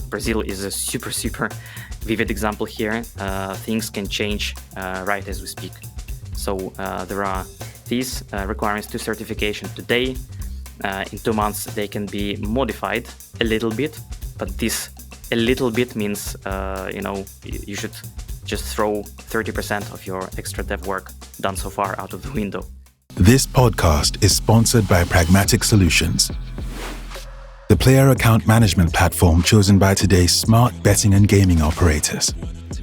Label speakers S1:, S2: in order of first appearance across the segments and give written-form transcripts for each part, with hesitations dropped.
S1: Brazil is a super vivid example here. Things can change right as we speak. So there are these requirements to certification today. In 2 months, they can be modified a little bit, but this a little bit means, you should just throw 30% of your extra dev work done so far out of the window.
S2: This podcast is sponsored by Pragmatic Solutions, the player account management platform chosen by today's smart betting and gaming operators.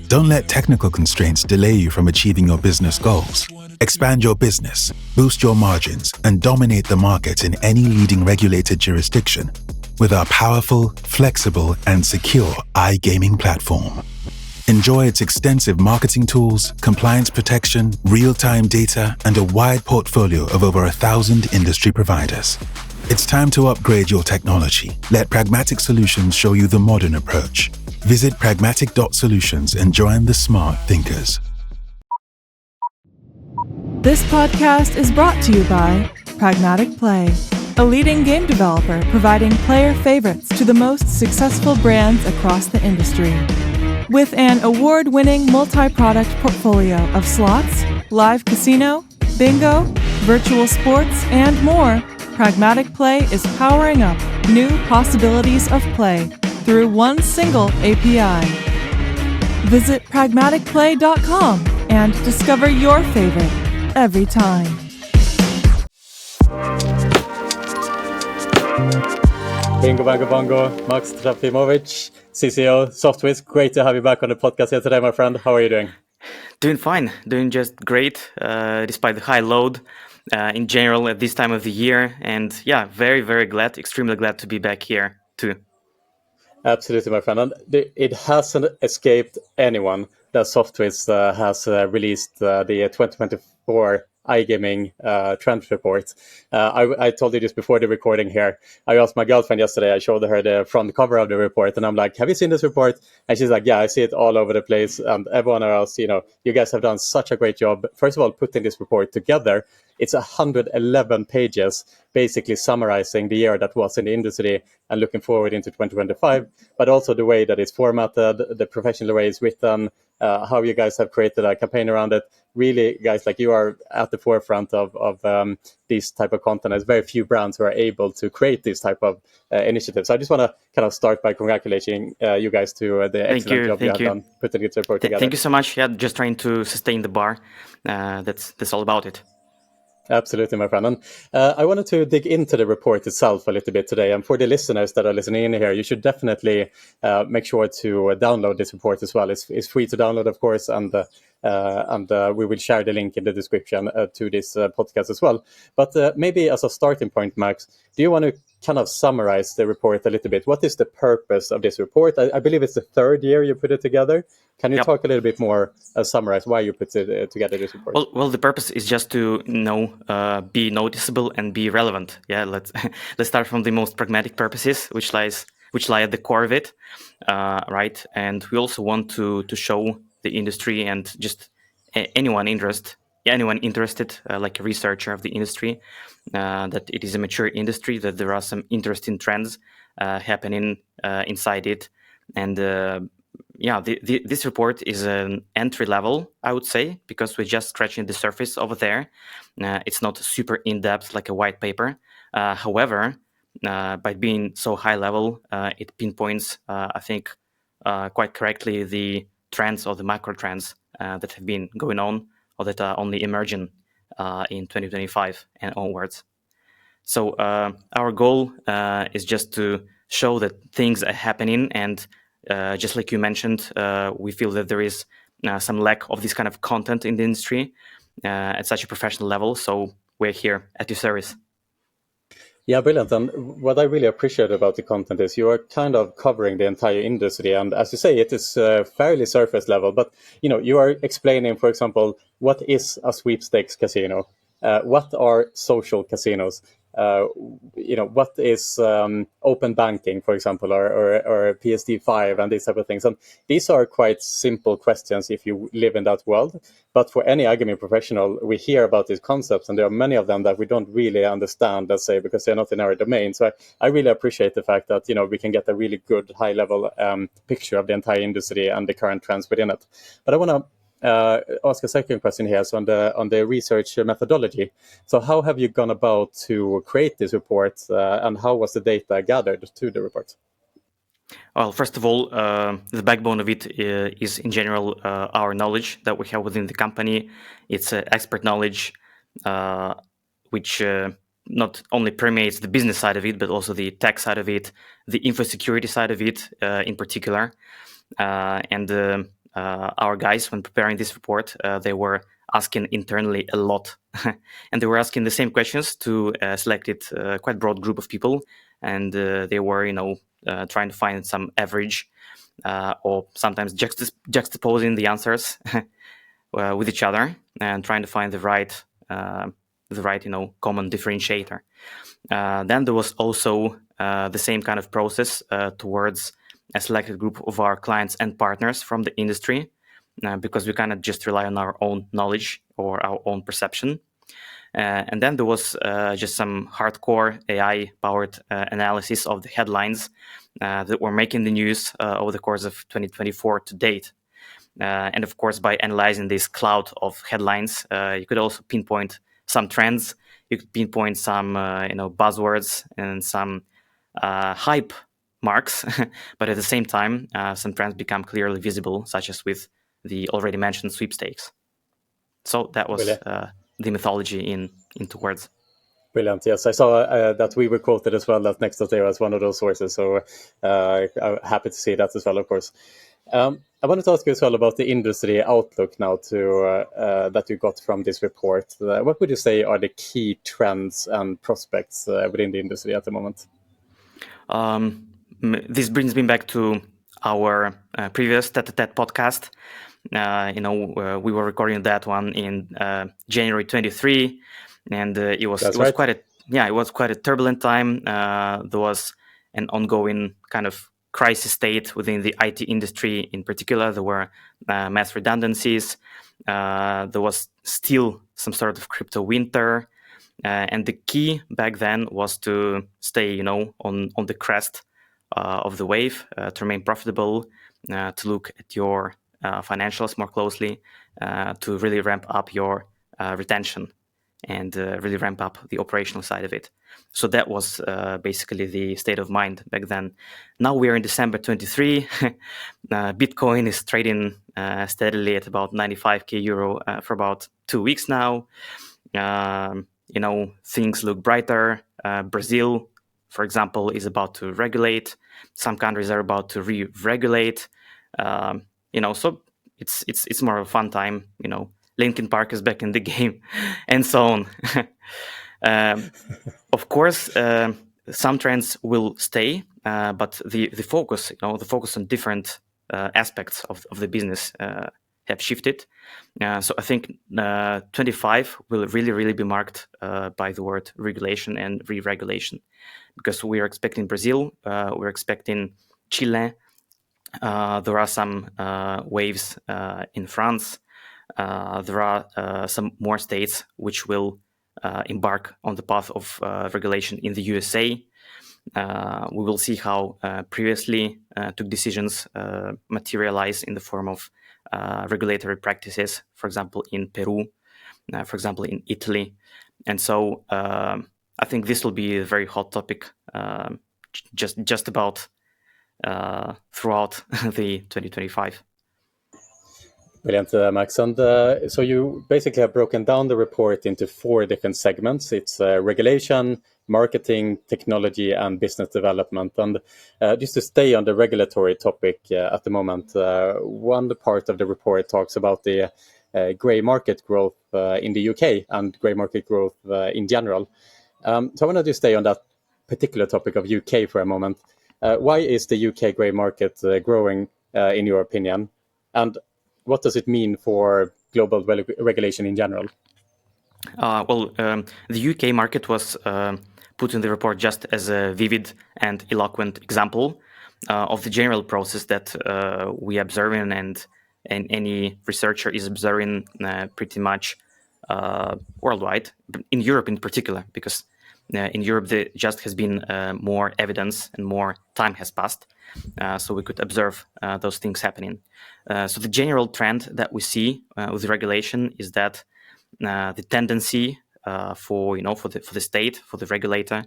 S2: Don't let technical constraints delay you from achieving your business goals. Expand your business, boost your margins, and dominate the market in any leading regulated jurisdiction with our powerful, flexible, and secure iGaming platform. Enjoy its extensive marketing tools, compliance protection, real-time data, and a wide portfolio of over 1,000 industry providers. It's time to upgrade your technology. Let Pragmatic Solutions show you the modern approach. Visit pragmatic.solutions and join the smart thinkers.
S3: This podcast is brought to you by Pragmatic Play, a leading game developer providing player favorites to the most successful brands across the industry. With an award-winning multi-product portfolio of slots, live casino, bingo, virtual sports, and more, Pragmatic Play is powering up new possibilities of play through one single API. Visit pragmaticplay.com and discover your favorite every time.
S4: Bingo, bango, bongo. Max Trafimovich, CCO SOFTSWISS. Great to have you back on the podcast here today, my friend. How are you doing?
S1: Doing fine, doing just great, despite the high load in general at this time of the year. And yeah, very glad, extremely glad to be back here too.
S4: Absolutely, my friend. And it hasn't escaped anyone that SOFTSWISS has released the 2024 iGaming trend report. I told you this before the recording here. I asked my girlfriend yesterday, I showed her the front cover of the report, and I'm like, have you seen this report? And she's like, yeah, I see it all over the place. And everyone else, you guys have done such a great job. First of all, putting this report together. It's 111 pages, basically summarizing the year that was in the industry and looking forward into 2025, but also the way that it's formatted, the professional way it's written, how you guys have created a campaign around it. Really, guys, like you are at the forefront of this type of content. There's very few brands who are able to create this type of initiatives. So I just want to kind of start by congratulating you guys to the excellent job you have done putting this report together.
S1: Thank you so much. Yeah, just trying to sustain the bar. That's all about it.
S4: Absolutely, my friend. And I wanted to dig into the report itself a little bit today. And for the listeners that are listening in here, you should definitely make sure to download this report as well. It's free to download, of course, and we will share the link in the description to this podcast as well. But maybe as a starting point, Max, do you want to kind of summarize the report a little bit? What is the purpose of this report? I believe it's the third year you put it together. Can you talk a little bit more, summarize why you put together this report?
S1: Well, the purpose is just to be noticeable and be relevant. Yeah, let's start from the most pragmatic purposes, which lie at the core of it, right? And we also want to show the industry and just anyone interested, like a researcher of the industry, that it is a mature industry, that there are some interesting trends happening inside it, and this report is an entry level, I would say, because we're just scratching the surface over there. It's not super in depth like a white paper. However, by being so high level, it pinpoints, I think, quite correctly the trends or the macro trends that have been going on or that are only emerging in 2025 and onwards. So our goal is just to show that things are happening, and just like you mentioned, we feel that there is some lack of this kind of content in the industry at such a professional level. So we're here at your service.
S4: Yeah, brilliant. And what I really appreciate about the content is you are kind of covering the entire industry. And as you say, it is fairly surface level, but you are explaining, for example, what is a sweepstakes casino? What are social casinos? what is open banking, for example, or PSD5 and these type of things. And these are quite simple questions if you live in that world. But for any iGaming professional, we hear about these concepts, and there are many of them that we don't really understand, let's say, because they're not in our domain. So I really appreciate the fact that we can get a really good high-level picture of the entire industry and the current trends within it. But I want to ask a second question here. So on the research methodology. So how have you gone about to create this report, and how was the data gathered to the report?
S1: Well, first of all, the backbone of it is in general our knowledge that we have within the company. It's expert knowledge, which not only permeates the business side of it, but also the tech side of it, the info security side of it in particular. And our guys, when preparing this report, they were asking internally a lot. And they were asking the same questions to a selected quite broad group of people. And they were, trying to find some average or sometimes juxtaposing the answers with each other and trying to find the right common differentiator. Then there was also the same kind of process towards a selected group of our clients and partners from the industry, because we cannot just rely on our own knowledge or our own perception. And then there was just some hardcore AI-powered analysis of the headlines that were making the news over the course of 2024 to date. And of course, by analyzing this cloud of headlines, you could also pinpoint some trends. You could pinpoint some, buzzwords and some hype marks, but at the same time, some trends become clearly visible, such as with the already mentioned sweepstakes. So that was the mythology in 2 words.
S4: Brilliant. Yes, I saw that we were quoted as well as Next Zero as one of those sources. So I'm happy to see that as well, of course. I wanted to ask you as well about the industry outlook now that you got from this report. What would you say are the key trends and prospects within the industry at the moment?
S1: This brings me back to our previous Tete-a-Tete podcast. We were recording that one in January 23, and it was quite a turbulent time. There was an ongoing kind of crisis state within the IT industry in particular. There were mass redundancies. There was still some sort of crypto winter. And the key back then was to stay, on the crest of the wave, to remain profitable, to look at your financials more closely, to really ramp up your retention and really ramp up the operational side of it. So that was basically the state of mind back then. Now we are in December 23. Bitcoin is trading steadily at about 95k euro for about 2 weeks now. Things look brighter. Brazil, for example, is about to regulate. Some countries are about to re-regulate. So it's more of a fun time. Linkin Park is back in the game, and so on. Of course, some trends will stay, but the focus, the focus on different aspects of the business have shifted. So I think 25 will really be marked by the word regulation and re-regulation, because we are expecting Brazil, we're expecting Chile. There are some waves in France. There are some more states which will embark on the path of regulation in the USA. We will see how previously took decisions materialize in the form of regulatory practices, for example, in Peru, for example, in Italy. And so I think this will be a very hot topic just about throughout the 2025.
S4: Brilliant, Max. And so you basically have broken down the report into 4 different segments. It's regulation, marketing, technology, and business development. And just to stay on the regulatory topic at the moment, one part of the report talks about the grey market growth in the UK and grey market growth in general. So I wanted to stay on that particular topic of UK for a moment. Why is the UK grey market growing, in your opinion? And what does it mean for global regulation in general?
S1: The UK market was put in the report just as a vivid and eloquent example of the general process that we observing and any researcher is observing pretty much worldwide, in Europe in particular, because in Europe there just has been more evidence and more time has passed, so we could observe those things happening. So the general trend that we see with the regulation is that the tendency for the state, for the regulator,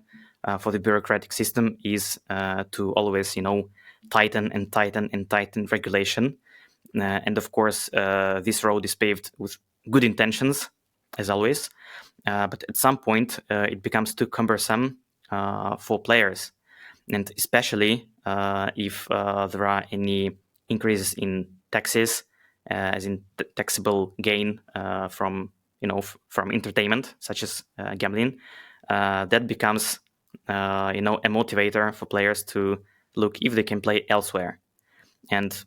S1: for the bureaucratic system is to always tighten and tighten and tighten regulation, and of course this road is paved with good intentions, as always, but at some point it becomes too cumbersome for players, and especially if there are any increases in taxes, as in taxable gain from entertainment, such as gambling, that becomes a motivator for players to look if they can play elsewhere. And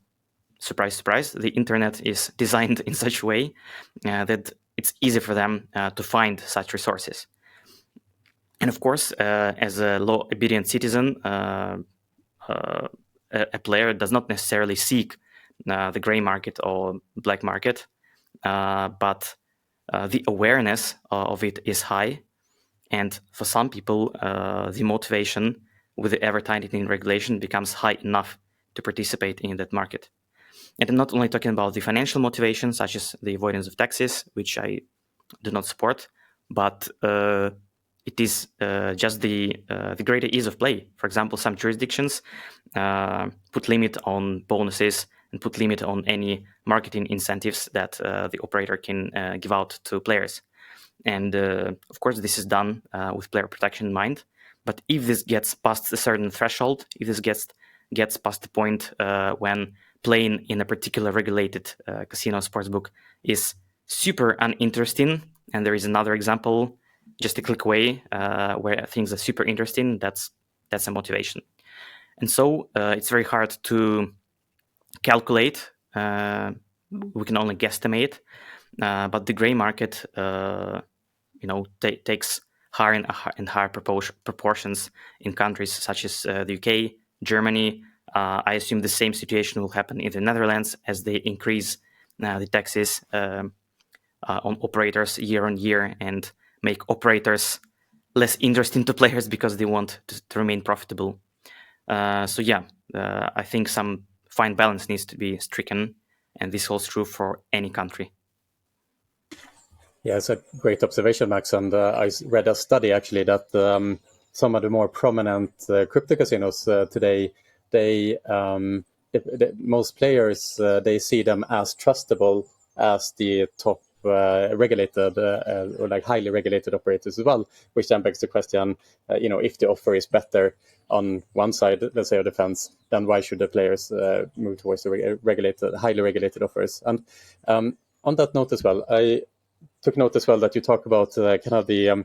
S1: surprise, surprise, the internet is designed in such a way that it's easy for them to find such resources. And of course, as a law-obedient citizen, a player does not necessarily seek the gray market or black market, but the awareness of it is high. And for some people, the motivation with the ever-tightening regulation becomes high enough to participate in that market. And I'm not only talking about the financial motivation, such as the avoidance of taxes, which I do not support, but it is just the greater ease of play. For example, some jurisdictions put limit on bonuses and put limit on any marketing incentives that the operator can give out to players. And of course, this is done with player protection in mind. But if this gets past a certain threshold, if this gets past the point when playing in a particular regulated casino sportsbook is super uninteresting, and there is another example just a click away where things are super interesting, that's a motivation. And so it's very hard to calculate. We can only guesstimate, but the gray market takes higher and higher proportions in countries such as the UK, Germany. I assume the same situation will happen in the Netherlands as they increase the taxes on operators year on year and make operators less interesting to players because they want to remain profitable. I think some fine balance needs to be stricken, and this holds true for any country.
S4: Yeah, it's a great observation, Max. And I read a study actually that some of the more prominent crypto casinos today, most players they see them as trustable as the top regulated or like highly regulated operators as well, which then begs the question, if the offer is better on one side, let's say, of the fence, then why should the players move towards the highly regulated offers? And on that note as well, I took note as well that you talk about kind of the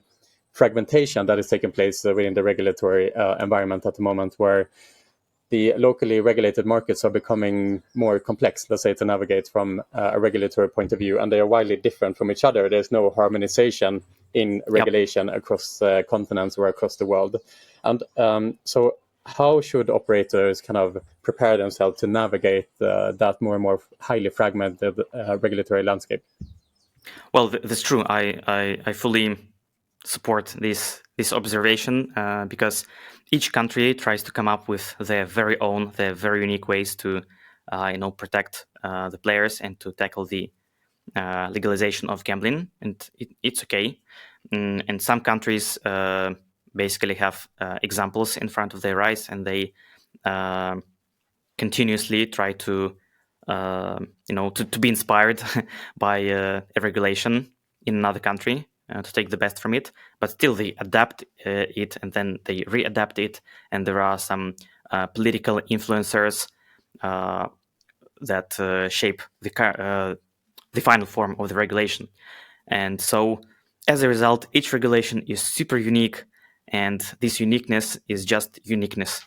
S4: fragmentation that is taking place within the regulatory environment at the moment, where the locally regulated markets are becoming more complex, let's say, to navigate from a regulatory point of view, and they are widely different from each other. There's no harmonization in regulation across continents or across the world. And so how should operators kind of prepare themselves to navigate that more and more highly fragmented regulatory landscape?
S1: Well, that's true. I fully support this observation because each country tries to come up with their very unique ways to protect the players and to tackle the legalization of gambling, and it's okay. And some countries basically have examples in front of their eyes, and they continuously try to be inspired by a regulation in another country to take the best from it, but still they adapt it and then they readapt it, and there are some political influencers that shape the final form of the regulation. And so as a result, each regulation is super unique, and this uniqueness is just uniqueness.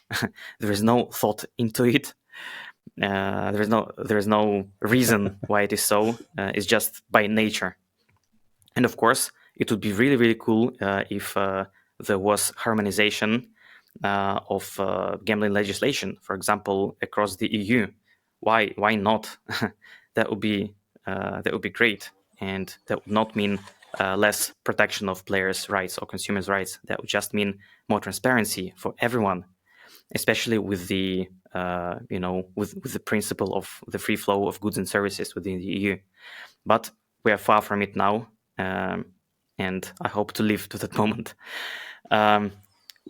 S1: There is no thought into it. There is no reason why it is so. It's just by nature. And of course, it would be really, really cool if there was harmonization of gambling legislation, for example, across the EU. Why not? That would be great, and that would not mean less protection of players' rights or consumers' rights. That would just mean more transparency for everyone, especially with the with the principle of the free flow of goods and services within the EU. But we are far from it now, and I hope to live to that moment.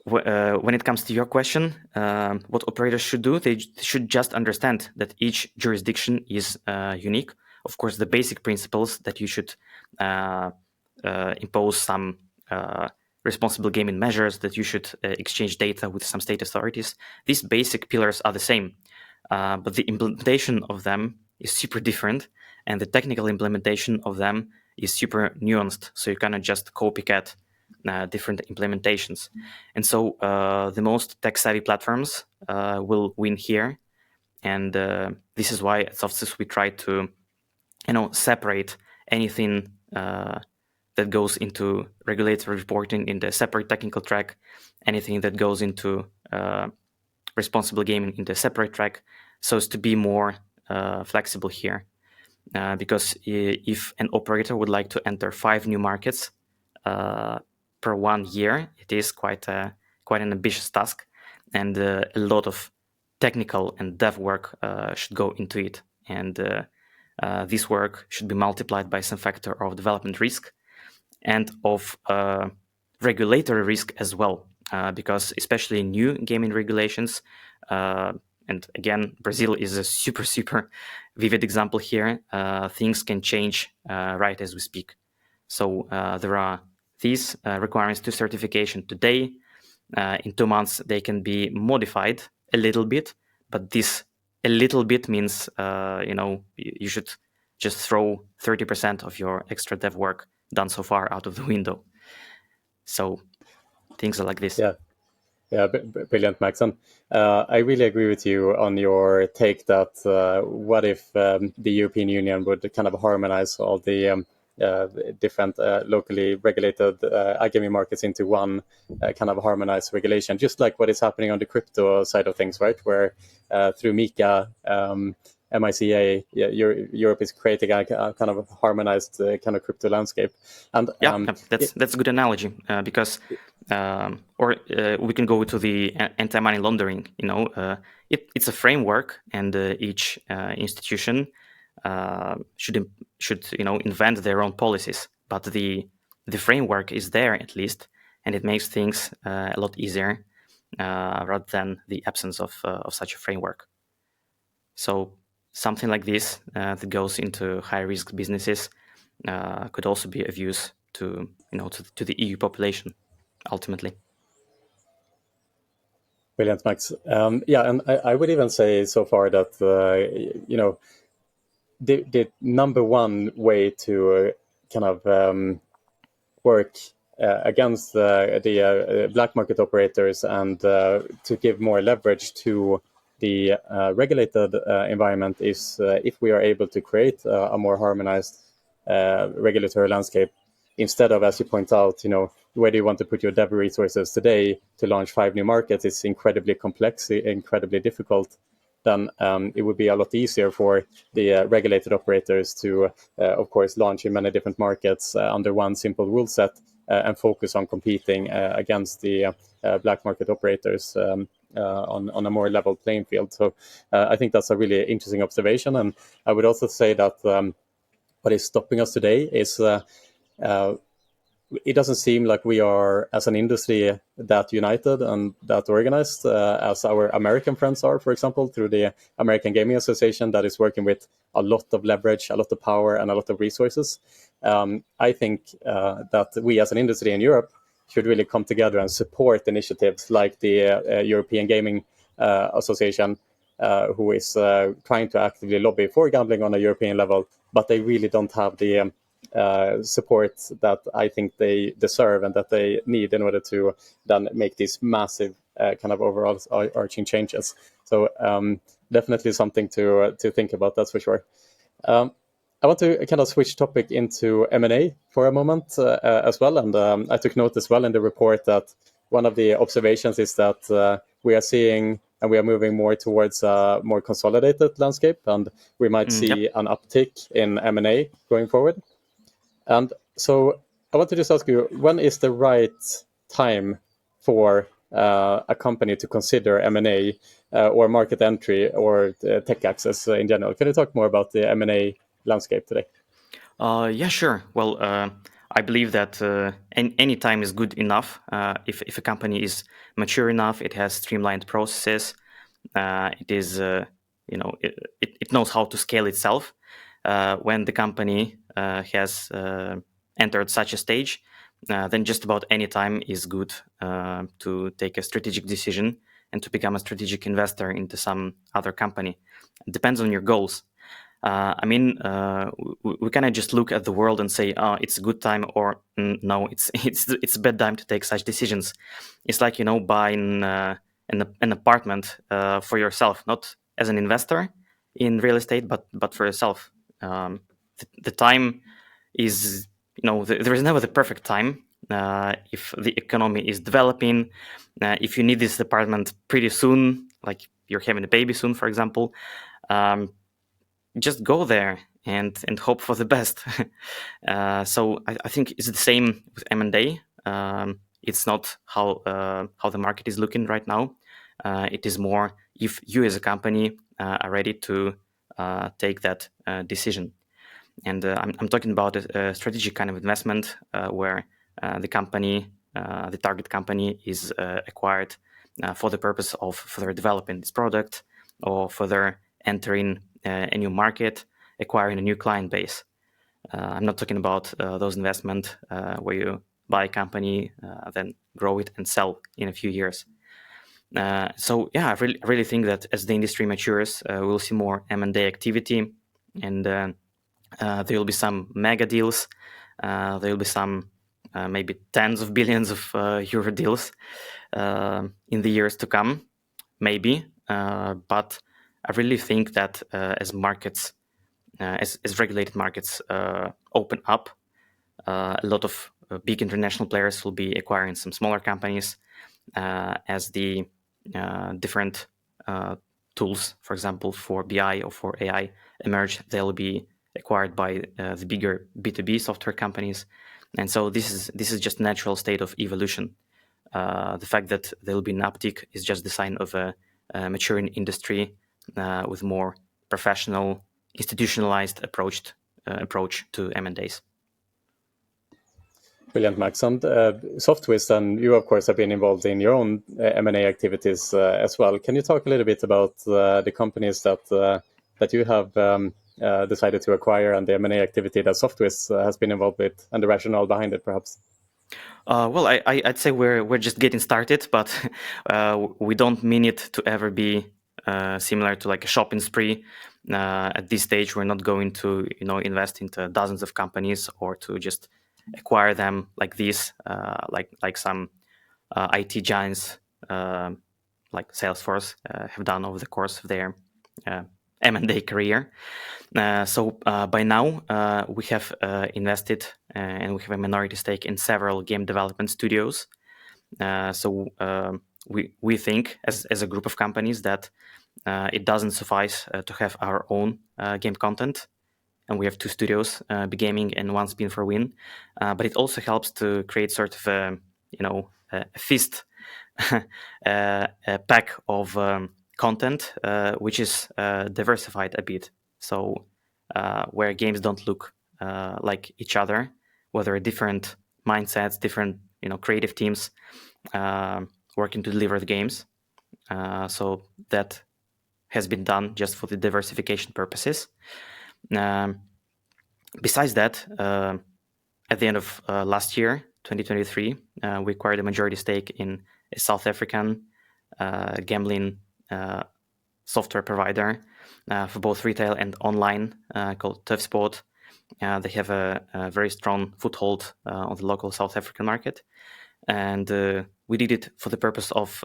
S1: When it comes to your question, what operators should do, they should just understand that each jurisdiction is unique. Of course, the basic principles that you should impose some responsible gaming measures, that you should exchange data with some state authorities. These basic pillars are the same, but the implementation of them is super different, and the technical implementation of them is super nuanced. So you cannot just copycat different implementations. And so the most tech-savvy platforms will win here. And this is why at SoftSWISS we try to separate anything that goes into regulatory reporting in the separate technical track, anything that goes into responsible gaming in the separate track, so as to be more flexible here. Because if an operator would like to enter 5 new markets per 1 year, it is quite an ambitious task, and a lot of technical and dev work should go into it. And this work should be multiplied by some factor of development risk and of regulatory risk as well, because especially new gaming regulations, and again, Brazil is a super vivid example here, things can change right as we speak. So there are these requirements to certification today. In 2 months, they can be modified a little bit, but this a little bit means, you should just throw 30% of your extra dev work done so far out of the window. So things are like this.
S4: Yeah, brilliant, Max. And I really agree with you on your take that what if the European Union would kind of harmonize all the different locally regulated iGaming markets into one kind of harmonized regulation, just like what is happening on the crypto side of things, right? Where through MiCA, MICA, Europe is creating a kind of harmonized kind of crypto landscape. And
S1: that's a good analogy, because we can go to the anti-money laundering. It's a framework, and each institution should invent their own policies. But the framework is there at least, and it makes things a lot easier rather than the absence of such a framework. So something like this that goes into high-risk businesses could also be of use to the EU population ultimately.
S4: Brilliant, Max. And I would even say so far that the number one way to kind of work against the black market operators and to give more leverage to the regulated environment is if we are able to create a more harmonized regulatory landscape, instead of, as you point out, where do you want to put your dev resources today to launch 5 new markets? It's incredibly complex, incredibly difficult. Then it would be a lot easier for the regulated operators to, of course, launch in many different markets under one simple rule set and focus on competing against the black market operators on a more level playing field. So I think that's a really interesting observation. And I would also say that what is stopping us today is it doesn't seem like we are, as an industry, that united and that organized as our American friends are, for example, through the American Gaming Association that is working with a lot of leverage, a lot of power, and a lot of resources. I think that we as an industry in Europe should really come together and support initiatives like the European Gaming Association, who is trying to actively lobby for gambling on a European level, but they really don't have the support that I think they deserve and that they need in order to then make these massive kind of overall arching changes. So definitely something to think about, that's for sure. I want to kind of switch topic into M&A for a moment as well. And I took note as well in the report that one of the observations is that we are seeing and we are moving more towards a more consolidated landscape, and we might see an uptick in M&A going forward. And so I want to just ask you, when is the right time for a company to consider M&A or market entry or tech access in general? Can you talk more about the M&A landscape today?
S1: Yeah, sure. Well, I believe that any time is good enough. If a company is mature enough, it has streamlined processes, it is it knows how to scale itself. When the company has entered such a stage, then just about any time is good to take a strategic decision and to become a strategic investor into some other company. It depends on your goals. We kind of just look at the world and say, "Oh, it's a good time," or "No, it's a bad time to take such decisions." It's like buying an apartment for yourself, not as an investor in real estate, but for yourself. The time is, there is never the perfect time. If the economy is developing, if you need this apartment pretty soon, like you're having a baby soon, for example, just go there and hope for the best. So I think it's the same with M&A. It's not how the market is looking right now. It is more if you as a company are ready to take that decision. And I'm talking about a strategic kind of investment where the target company is acquired for the purpose of further developing this product or further entering a new market, acquiring a new client base. I'm not talking about those investments where you buy a company, then grow it and sell in a few years. So yeah, I really think that as the industry matures, we'll see more M&A activity, and there will be some mega deals. There will be some maybe tens of billions of euro deals in the years to come, maybe. But I really think that as markets, as regulated markets open up, a lot of big international players will be acquiring some smaller companies as the different tools, for example, for BI or for AI emerge. They'll be acquired by the bigger B2B software companies. And so this is just natural state of evolution. The fact that there will be an uptick is just the sign of a maturing industry with more professional, institutionalized approach to M&As.
S4: Brilliant, Max. And SOFTSWISS, and you, of course, have been involved in your own M&A activities as well. Can you talk a little bit about the companies that you have decided to acquire and the M&A activity that SOFTSWISS has been involved with and the rationale behind it, perhaps?
S1: Well, I'd say we're just getting started, but we don't mean it to ever be similar to like a shopping spree. At this stage, we're not going to invest into dozens of companies or to just acquire them like this, like some IT giants like Salesforce have done over the course of their M&A career. So by now, we have invested and we have a minority stake in several game development studios. So we think as a group of companies that it doesn't suffice to have our own game content. And we have two studios, B-Gaming and one Spin for Win. But it also helps to create sort of a feast, a pack of content, which is diversified a bit. So where games don't look like each other, whether different mindsets, different creative teams working to deliver the games. So that has been done just for the diversification purposes. Besides that, at the end of last year, 2023, we acquired a majority stake in a South African gambling software provider for both retail and online called TurfSport. They have a very strong foothold on the local South African market. And we did it for the purpose of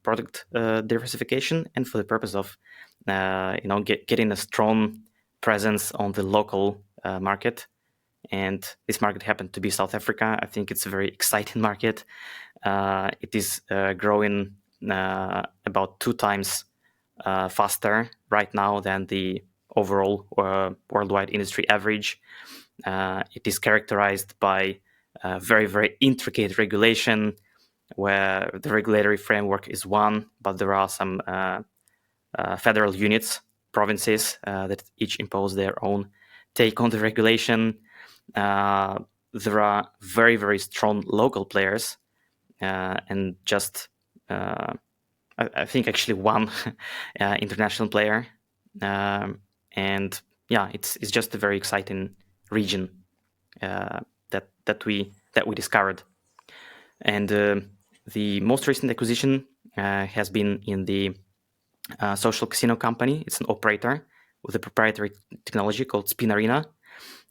S1: product diversification and for the purpose of getting a strong presence on the local market. And this market happened to be South Africa. I think it's a very exciting market. It is growing about 2 times faster right now than the overall worldwide industry average. It is characterized by very, very intricate regulation, where the regulatory framework is one, but there are some federal units, provinces, that each impose their own take on the regulation. There are very, very strong local players, and just I think actually one international player, and yeah, it's just a very exciting region that we discovered. And the most recent acquisition has been in the social casino company. It's an operator with a proprietary technology called Spin Arena,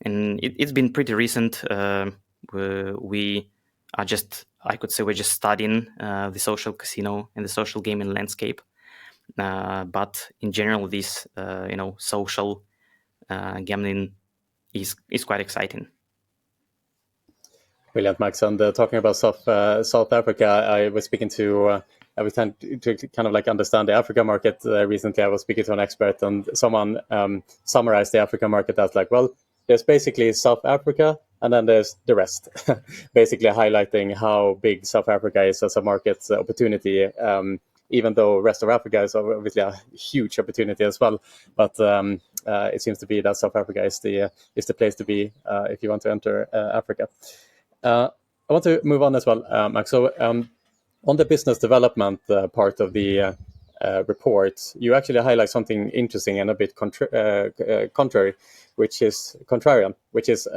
S1: and it's been pretty recent. We are just, I could say, we're just studying the social casino and the social gaming landscape. But in general, this social gambling is quite exciting.
S4: Brilliant, Max. And talking about South Africa, I was speaking to. I was trying to kind of like understand the Africa market recently. I was speaking to an expert, and someone summarized the Africa market as like, well, there's basically South Africa, and then there's the rest, basically highlighting how big South Africa is as a market opportunity. Even though rest of Africa is obviously a huge opportunity as well, but it seems to be that South Africa is the place to be if you want to enter Africa. I want to move on as well, Max. So on the business development part of the report, you actually highlight something interesting and a bit contrarian, which is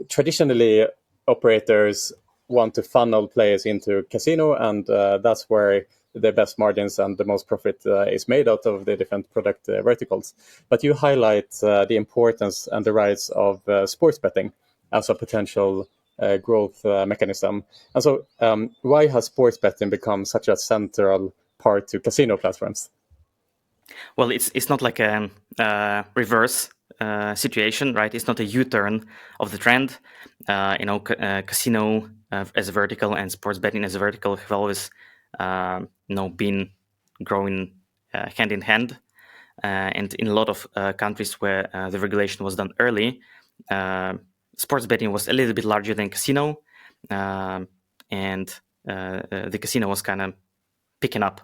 S4: traditionally operators want to funnel players into casino, and that's where the best margins and the most profit is made out of the different product verticals. But you highlight the importance and the rise of sports betting as a potential growth mechanism. And so why has sports betting become such a central part to casino platforms?
S1: Well, it's not like a reverse situation, right? It's not a U-turn of the trend. Casino as a vertical and sports betting as a vertical have always been growing hand in hand. And in a lot of countries where the regulation was done early, sports betting was a little bit larger than casino, and the casino was kind of picking up.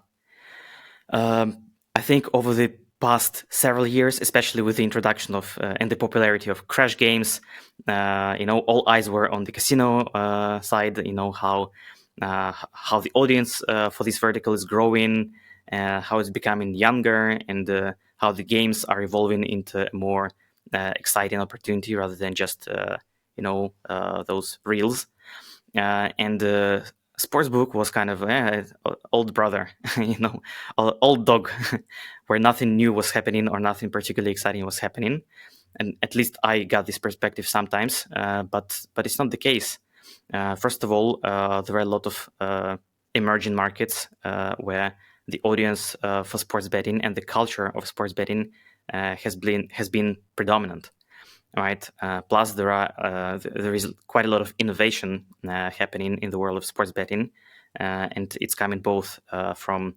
S1: I think over the past several years, especially with the introduction of and the popularity of crash games, all eyes were on the casino side. How the audience for this vertical is growing, how it's becoming younger, and how the games are evolving into a more exciting opportunity rather than just those reels. And sportsbook was kind of old brother, old dog, where nothing new was happening or nothing particularly exciting was happening. And at least I got this perspective sometimes, but it's not the case. First of all, there are a lot of emerging markets where the audience for sports betting and the culture of sports betting has been predominant. Right. Plus, there is quite a lot of innovation happening in the world of sports betting, and it's coming both from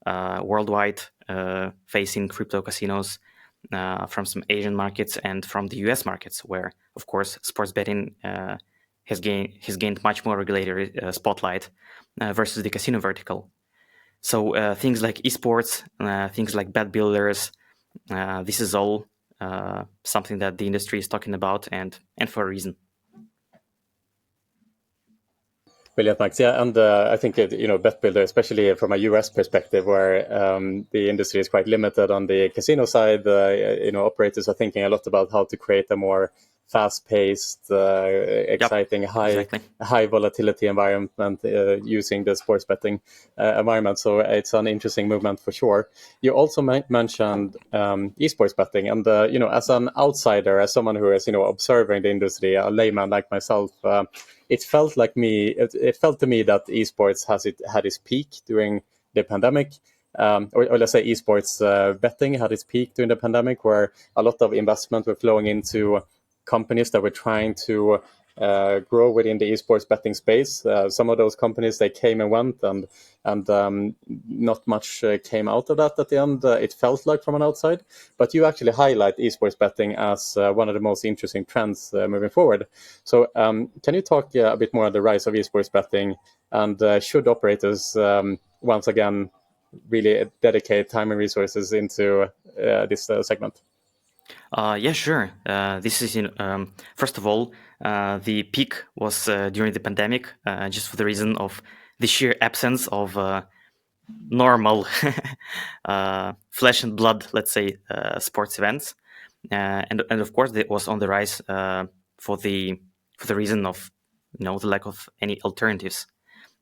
S1: worldwide facing crypto casinos, from some Asian markets, and from the US markets, where, of course, sports betting has gained much more regulatory spotlight versus the casino vertical. So things like eSports, things like bet builders, this is all something that the industry is talking about, and for a reason.
S4: Brilliant, Max. Yeah, and I think bet builder, especially from a US perspective, where the industry is quite limited on the casino side. Operators are thinking a lot about how to create a more fast-paced, exciting, high volatility environment using the sports betting environment. So it's an interesting movement for sure. You also mentioned esports betting, and as an outsider, as someone who is observing the industry, a layman like myself, it felt to me that esports had its peak during the pandemic. Or let's say esports betting had its peak during the pandemic, where a lot of investment were flowing into companies that were trying to grow within the esports betting space. Some of those companies, they came and went, and not much came out of that at the end. It felt like from an outside, but you actually highlight esports betting as one of the most interesting trends moving forward. So can you talk a bit more on the rise of esports betting, and should operators once again really dedicate time and resources into this segment?
S1: Yeah, sure. This is first of all, the peak was during the pandemic, just for the reason of the sheer absence of normal flesh and blood, let's say, sports events, and of course it was on the rise for the reason of the lack of any alternatives.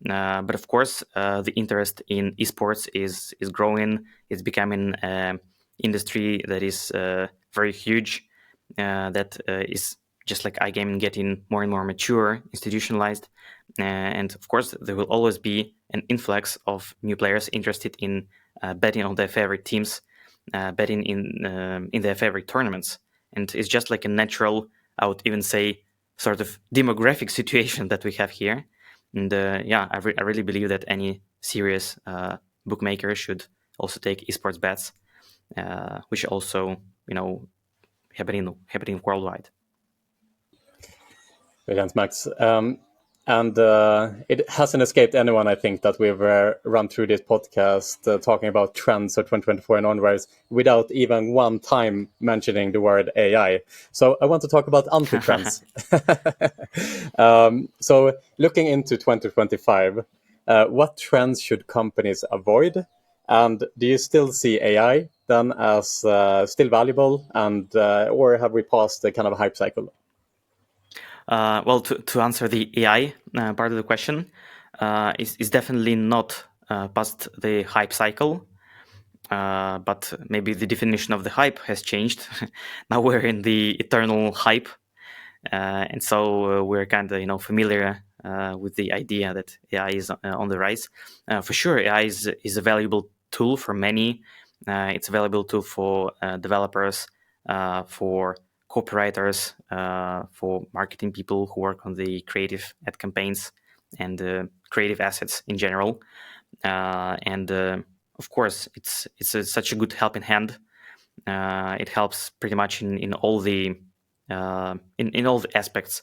S1: But of course, the interest in esports is growing. It's becoming an industry that is very huge. That is just like iGaming, getting more and more mature, institutionalized, and of course, there will always be an influx of new players interested in betting on their favorite teams, betting in their favorite tournaments, and it's just like a natural, I would even say, sort of demographic situation that we have here. And yeah, I really believe that any serious bookmaker should also take esports bets, which also happening worldwide.
S4: Brilliant, Max. And it hasn't escaped anyone, I think, that we've run through this podcast talking about trends of 2024 and onwards without even one time mentioning the word AI. So I want to talk about anti-trends. So looking into 2025, what trends should companies avoid? And do you still see AI then as still valuable, and or have we passed the kind of hype cycle?
S1: Well, to answer the AI part of the question, is definitely not past the hype cycle, but maybe the definition of the hype has changed. Now we're in the eternal hype, and so we're kind of familiar with the idea that AI is on the rise. For sure, AI is a valuable tool for many. It's a valuable tool for developers, for copywriters, for marketing people who work on the creative ad campaigns and creative assets in general. And of course, it's such a good helping hand. It helps pretty much in all the in all the aspects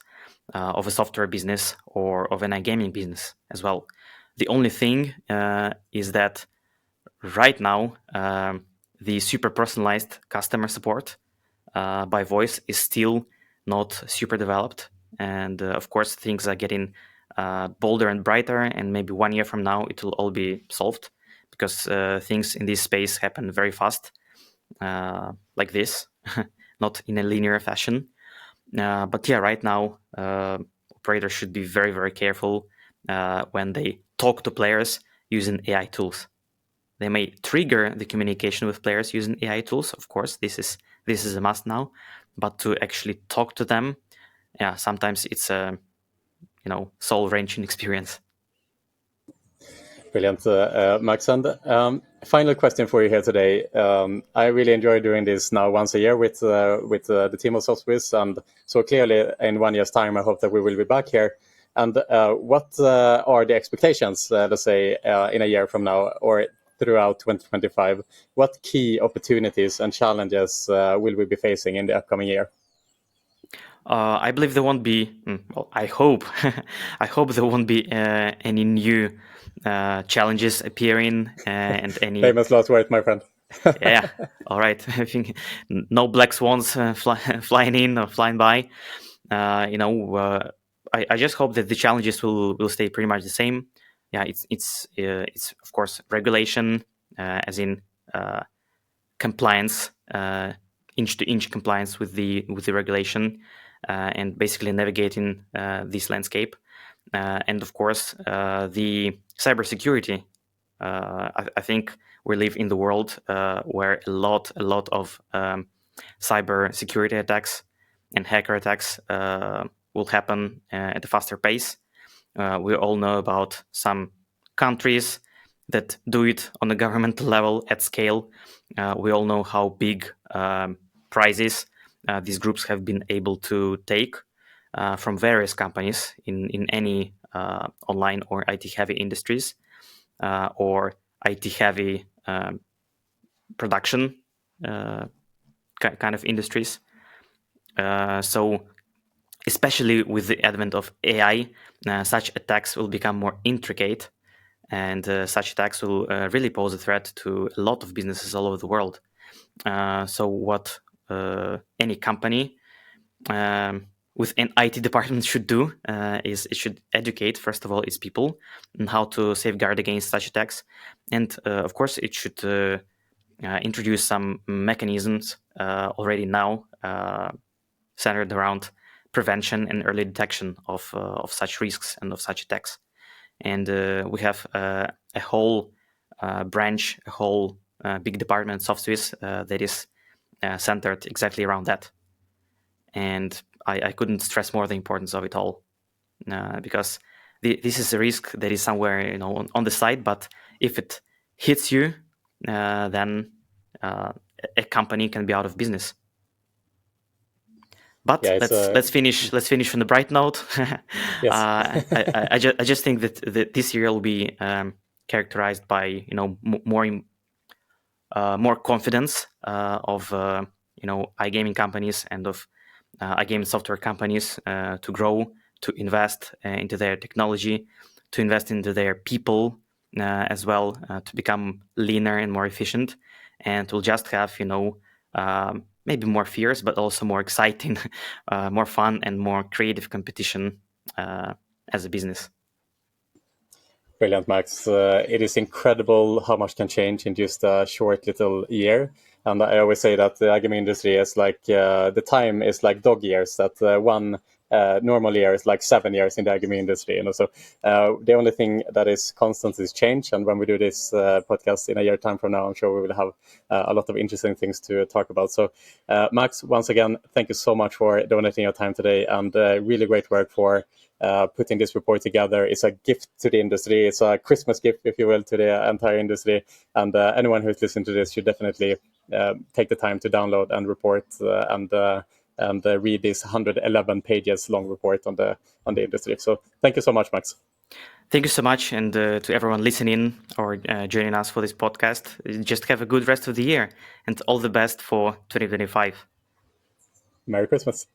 S1: of a software business or of an iGaming business as well. The only thing is that right now the super personalized customer support by voice is still not super developed, and of course things are getting bolder and brighter, and maybe 1 year from now it will all be solved, because things in this space happen very fast, like this, not in a linear fashion. But yeah, right now operators should be very, very careful when they talk to players using AI tools. They may trigger the communication with players using AI tools. Of course, this is a must now. But to actually talk to them, yeah, sometimes it's a soul-wrenching experience.
S4: Brilliant, Max. And final question for you here today. I really enjoy doing this now once a year with the team of SOFTSWISS, and so clearly in 1 year's time, I hope that we will be back here. And what are the expectations, let's say, in a year from now or throughout 2025? What key opportunities and challenges will we be facing in the upcoming year?
S1: I believe there won't be. Well, I hope. I hope there won't be any new challenges appearing and any
S4: famous last words, my friend.
S1: Yeah. All right. I think no black swans flying in or flying by. I just hope that the challenges will stay pretty much the same. Yeah, it's of course regulation, as in compliance, inch-to-inch compliance with the regulation, and basically navigating this landscape, and of course the cybersecurity. I think we live in the world where a lot of cyber security attacks and hacker attacks will happen at a faster pace. We all know about some countries that do it on a governmental level at scale. We all know how big prizes these groups have been able to take from various companies in any online or IT-heavy industries or IT-heavy production kind of industries. So especially with the advent of AI, such attacks will become more intricate, and such attacks will really pose a threat to a lot of businesses all over the world. So what any company with an IT department should do is it should educate, first of all, its people on how to safeguard against such attacks. And of course, it should introduce some mechanisms already now centered around prevention and early detection of such risks and of such attacks. And we have a whole branch, a whole big department, SOFTSWISS, that is centered exactly around that. And I couldn't stress more the importance of it all, because this is a risk that is somewhere on the side, but if it hits you, then a company can be out of business. But
S4: Yeah,
S1: let's finish on the bright note.
S4: Yes.
S1: I just think that this year will be characterized by more confidence of iGaming companies and of iGaming software companies to grow, to invest into their technology, to invest into their people as well, to become leaner and more efficient, and we'll just have maybe more fierce, but also more exciting, more fun, and more creative competition as a business.
S4: Brilliant, Max. It is incredible how much can change in just a short little year. And I always say that the iGaming industry is like the time is like dog years. That one normal year is like 7 years in the iGaming industry. So the only thing that is constant is change. And when we do this podcast in a year time from now, I'm sure we will have a lot of interesting things to talk about. So Max, once again, thank you so much for donating your time today, and really great work for putting this report together. It's a gift to the industry. It's a Christmas gift, if you will, to the entire industry. And anyone who's listening to this should definitely take the time to download and report and read this 111 pages long report on the industry. So thank you so much, Max.
S1: Thank you so much, and to everyone listening or joining us for this podcast. Just have a good rest of the year, and all the best for 2025.
S4: Merry Christmas.